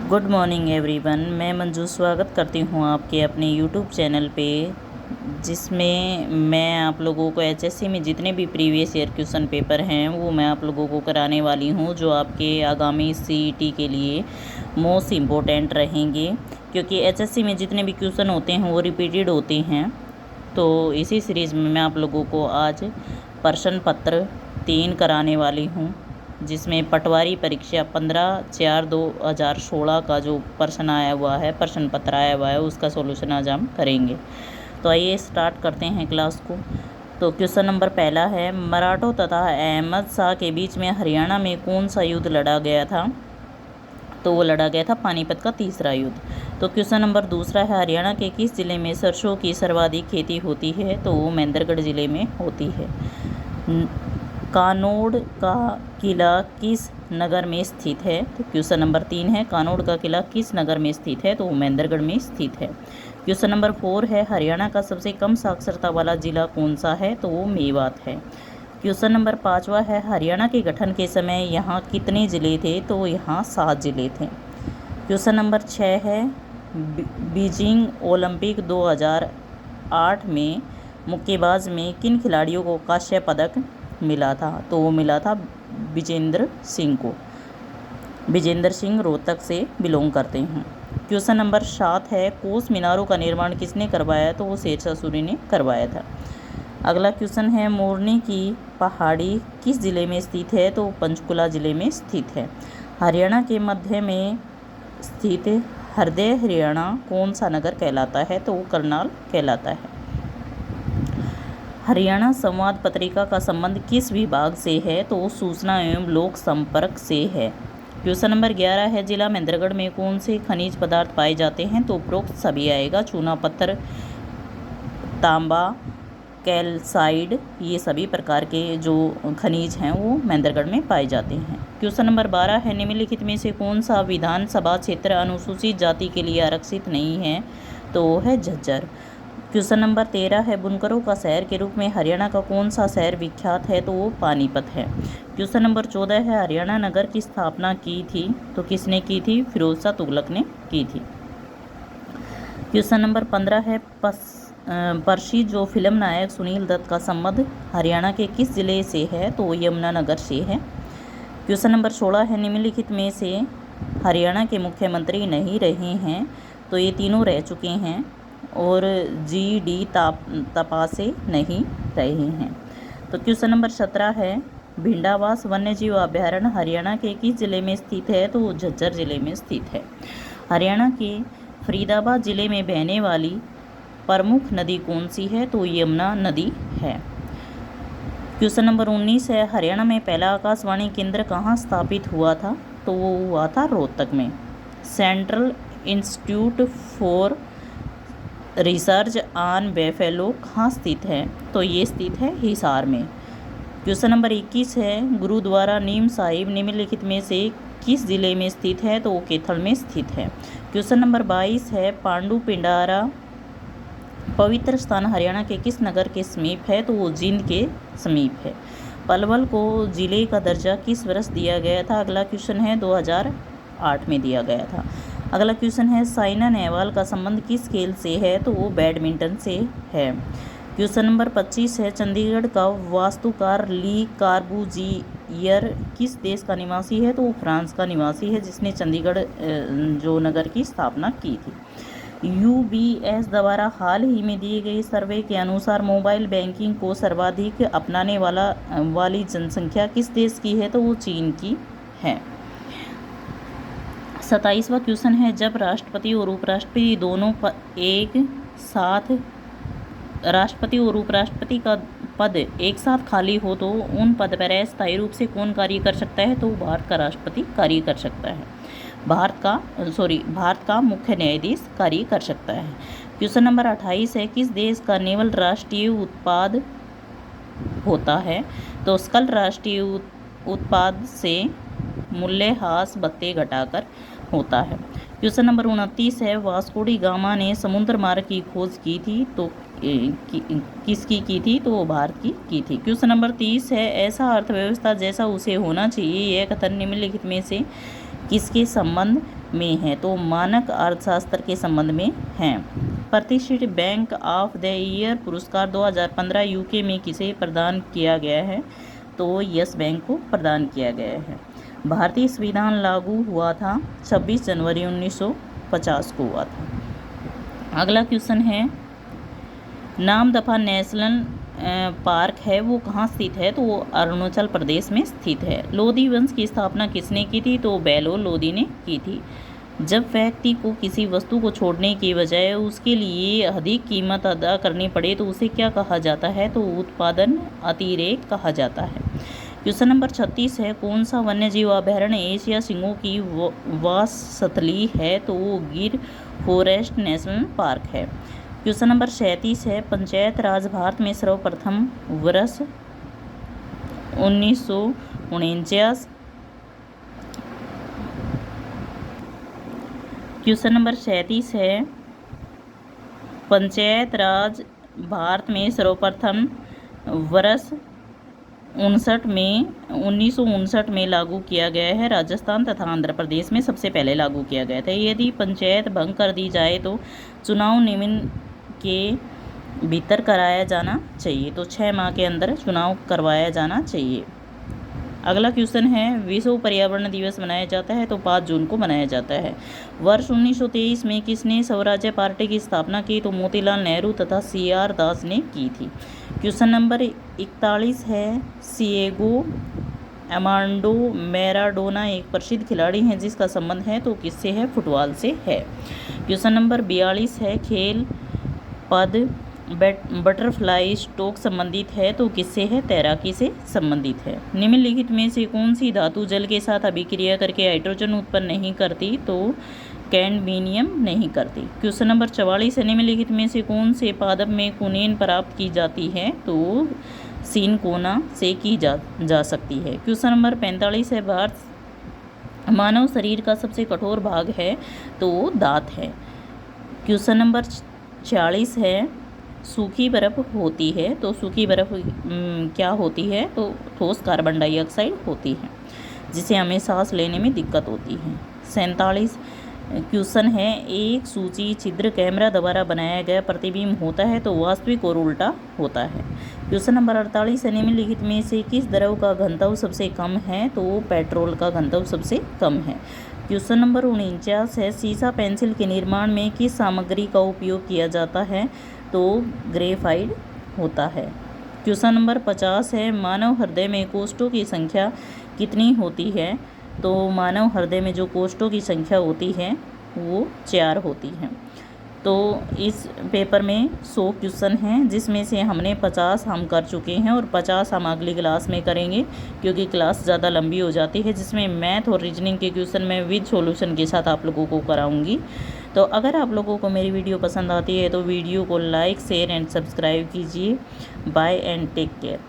Good morning everyone. मैं मंजू स्वागत करती हूँ आपके अपने यूट्यूब चैनल पे, जिसमें मैं आप लोगों को एचएससी में जितने भी प्रीवियस ईयर क्वेश्चन पेपर हैं वो मैं आप लोगों को कराने वाली हूँ, जो आपके आगामी सीईटी के लिए मोस्ट इम्पोर्टेंट रहेंगे। क्योंकि एचएससी में जितने भी क्वेश्चन होते हैं वो रिपीटेड होते हैं। तो इसी सीरीज़ में मैं आप लोगों को आज प्रश्न पत्र 3 कराने वाली हूँ, जिसमें पटवारी परीक्षा 15/4/2016 का जो प्रश्न आया हुआ है, प्रश्न पत्र आया हुआ है, उसका सॉल्यूशन आज हम करेंगे। तो आइए स्टार्ट करते हैं क्लास को। तो क्वेश्चन नंबर पहला है, मराठों तथा अहमद शाह के बीच में हरियाणा में कौन सा युद्ध लड़ा गया था? तो वो लड़ा गया था पानीपत का तीसरा युद्ध। तो क्वेश्चन नंबर दूसरा है, हरियाणा के किस ज़िले में सरसों की सर्वाधिक खेती होती है? तो वो महेंद्रगढ़ ज़िले में होती है। कानोड़ का किला किस नगर में स्थित है? तो क्वेश्चन नंबर 3 है, कानोड़ का किला किस नगर में स्थित है? तो वो महेंद्रगढ़ में स्थित है। क्वेश्चन नंबर 4 है, हरियाणा का सबसे कम साक्षरता वाला जिला कौन सा है? तो वो मेवात है। क्वेश्चन नंबर 5वां है, हरियाणा के गठन के समय यहाँ कितने ज़िले थे? तो यहाँ 7 ज़िले थे। क्वेश्चन नंबर 6 है, बीजिंग ओलंपिक 2008 में मुक्केबाज में किन खिलाड़ियों को कांस्य पदक मिला था? तो वो मिला था विजेंद्र सिंह को। विजेंद्र सिंह रोहतक से बिलोंग करते हैं। क्वेश्चन नंबर 7 है, कोस मीनारों का निर्माण किसने करवाया? तो वो शेरशाह सूरी ने करवाया था। अगला क्वेश्चन है, मोरनी की पहाड़ी किस ज़िले में स्थित है? तो पंचकुला ज़िले में स्थित है। हरियाणा के मध्य में स्थित हृदय हरियाणा कौन सा नगर कहलाता है? तो वो करनाल कहलाता है। हरियाणा संवाद पत्रिका का संबंध किस विभाग से है? तो वो सूचना एवं लोक संपर्क से है। क्वेश्चन नंबर 11 है, जिला महेंद्रगढ़ में कौन से खनिज पदार्थ पाए जाते हैं? तो उपरोक्त सभी आएगा, चूना पत्थर, तांबा, कैल्साइड, ये सभी प्रकार के जो खनिज हैं वो महेंद्रगढ़ में पाए जाते हैं। क्वेश्चन नंबर 12 है, निम्नलिखित में से कौन सा विधानसभा क्षेत्र अनुसूचित जाति के लिए आरक्षित नहीं है? तो वो है झज्जर। क्वेश्चन नंबर 13 है, बुनकरों का शहर के रूप में हरियाणा का कौन सा शहर विख्यात है? तो वो पानीपत है। क्वेश्चन नंबर 14 है, हरियाणा नगर की स्थापना की थी? तो किसने की थी? फिरोज शाह तुगलक ने की थी। क्वेश्चन नंबर 15 है, पर्शी जो फिल्म नायक सुनील दत्त का संबंध हरियाणा के किस जिले से है? तो यमुनानगर से है। क्वेश्चन नंबर 16 है, निम्नलिखित में से हरियाणा के मुख्यमंत्री नहीं रहे हैं? तो ये तीनों रह चुके हैं, और GD तपासे नहीं रहे हैं। तो क्वेश्चन नंबर 17 है, भिंडावास वन्यजीव अभ्यारण्य हरियाणा के किस जिले में स्थित है? तो झज्जर जिले में स्थित है। हरियाणा के फरीदाबाद जिले में बहने वाली प्रमुख नदी कौन सी है? तो यमुना नदी है। क्वेश्चन नंबर 19 है, हरियाणा में पहला आकाशवाणी केंद्र कहाँ स्थापित हुआ था? तो वो हुआ था रोहतक में। Central institute for research on buffalo कहाँ स्थित है? तो ये स्थित है हिसार में। क्वेश्चन नंबर 21 है, गुरुद्वारा नीम साहिब निम्नलिखित में से किस जिले में स्थित है? तो वो कैथल में स्थित है। क्वेश्चन नंबर 22 है, पांडु पिंडारा पवित्र स्थान हरियाणा के किस नगर के समीप है? तो वो जींद के समीप है। पलवल को जिले का दर्जा किस वर्ष दिया गया था? अगला क्वेश्चन है 2008 में दिया गया था। अगला क्वेश्चन है, साइना नेहवाल का संबंध किस खेल से है? तो वो बैडमिंटन से है। क्वेश्चन नंबर 25 है, चंडीगढ़ का वास्तुकार ली कार्बूजियर किस देश का निवासी है? तो वो फ्रांस का निवासी है, जिसने चंडीगढ़ जो नगर की स्थापना की थी। UBS द्वारा हाल ही में दिए गए सर्वे के अनुसार मोबाइल बैंकिंग को सर्वाधिक अपनाने वाली जनसंख्या किस देश की है? तो वो चीन की है। 27वां क्वेश्चन है, जब राष्ट्रपति और उपराष्ट्रपति दोनों एक साथ राष्ट्रपति और उपराष्ट्रपति का पद एक साथ खाली हो तो उन पद पर अस्थायी रूप से कौन कार्य कर सकता है? तो भारत का राष्ट्रपति कार्य कर सकता है। भारत का मुख्य न्यायाधीश कार्य कर सकता है। क्वेश्चन नंबर 28 है, किस देश का नेवल राष्ट्रीय उत्पाद होता है? तो सकल राष्ट्रीय उत्पाद से मूल्यह्रास भत्ते घटाकर होता है। क्वेश्चन नंबर 29 है, वास्को डी गामा ने समुद्र मार्ग की खोज की थी तो किसकी की थी? तो भारत की थी। क्वेश्चन नंबर 30 है, ऐसा अर्थव्यवस्था जैसा उसे होना चाहिए, यह कथन निम्नलिखित में से किसके संबंध में है? तो मानक अर्थशास्त्र के संबंध में है। प्रतिष्ठित बैंक ऑफ द ईयर पुरस्कार 2015 यूके में किसे प्रदान किया गया है? तो यस बैंक को प्रदान किया गया है। भारतीय संविधान लागू हुआ था 26 जनवरी 1950 को हुआ था। अगला क्वेश्चन है, नामदफा नेशनल पार्क है वो कहाँ स्थित है? तो वो अरुणाचल प्रदेश में स्थित है। लोधी वंश की स्थापना किसने की थी? तो बेलो लोधी ने की थी। जब व्यक्ति को किसी वस्तु को छोड़ने की बजाय उसके लिए अधिक कीमत अदा करनी पड़े तो उसे क्या कहा जाता है? तो उत्पादन अतिरेक कहा जाता है। क्वेश्चन नंबर 36 है, कौन सा वन्यजीव अभयारण्य एशिया सिंहों की वासस्थली है? तो वो गिर फॉरेस्ट नेशनल पार्क है। क्वेश्चन नंबर 37 है, पंचायत राज भारत में सर्वप्रथम वर्ष 1949। क्वेश्चन नंबर 37 है, पंचायत राज भारत में सर्वप्रथम वर्ष 1959 में लागू किया गया है। राजस्थान तथा आंध्र प्रदेश में सबसे पहले लागू किया गया था। यदि पंचायत भंग कर दी जाए तो चुनाव निम्न के भीतर कराया जाना चाहिए। तो 6 माह के अंदर चुनाव करवाया जाना चाहिए। अगला क्वेश्चन है, विश्व पर्यावरण दिवस मनाया जाता है तो 5 जून को मनाया जाता है। वर्ष 1923 में किसने स्वराज्य पार्टी की स्थापना की? तो मोतीलाल नेहरू तथा CR दास ने की थी। क्वेश्चन नंबर 41 है, सिएगो अमांडो मैराडोना एक प्रसिद्ध खिलाड़ी हैं जिसका संबंध है तो किससे है? फुटबॉल से है। क्वेश्चन नंबर 42 है, खेल पद बटरफ्लाई स्ट्रोक संबंधित है तो किससे है? तैराकी से संबंधित है। निम्नलिखित में से कौन सी धातु जल के साथ अभिक्रिया करके हाइड्रोजन उत्पन्न नहीं करती? तो कैडमियम नहीं करती। क्वेश्चन नंबर 44 है, निम्नलिखित में से कौन से पादप में कुनेन प्राप्त की जाती है? तो सिनकोना से की जा सकती है। क्वेश्चन नंबर 45 है, भारत मानव शरीर का सबसे कठोर भाग है तो दांत है। क्वेश्चन नंबर 46 है, सूखी बर्फ़ होती है तो सूखी बर्फ़ क्या होती है? तो ठोस कार्बन डाइऑक्साइड होती है जिसे हमें सांस लेने में दिक्कत होती है। 47 क्वेश्चन है, एक सूची छिद्र कैमरा द्वारा बनाया गया प्रतिबिंब होता है तो वास्तविक और उल्टा होता है। क्वेश्चन नंबर 48 है, निम्नलिखित में से किस द्रव का घनत्व सबसे कम है? तो पेट्रोल का घनत्व सबसे कम है। क्वेश्चन नंबर 49 है, सीसा पेंसिल के निर्माण में किस सामग्री का उपयोग किया जाता है? तो ग्रेफाइट होता है। क्वेश्चन नंबर 50 है, मानव हृदय में कोष्ठों की संख्या कितनी होती है? तो मानव हृदय में जो कोष्ठों की संख्या होती है वो 4 होती है। तो इस पेपर में 100 क्वेश्चन हैं जिसमें से हमने 50 हम कर चुके हैं और 50 हम अगली क्लास में करेंगे क्योंकि क्लास ज़्यादा लंबी हो जाती है, जिसमें मैथ और रीजनिंग के क्वेश्चन मैं विद सॉल्यूशन के साथ आप लोगों को कराऊंगी। तो अगर आप लोगों को मेरी वीडियो पसंद आती है तो वीडियो को लाइक शेयर एंड सब्सक्राइब कीजिए। Bye and take care.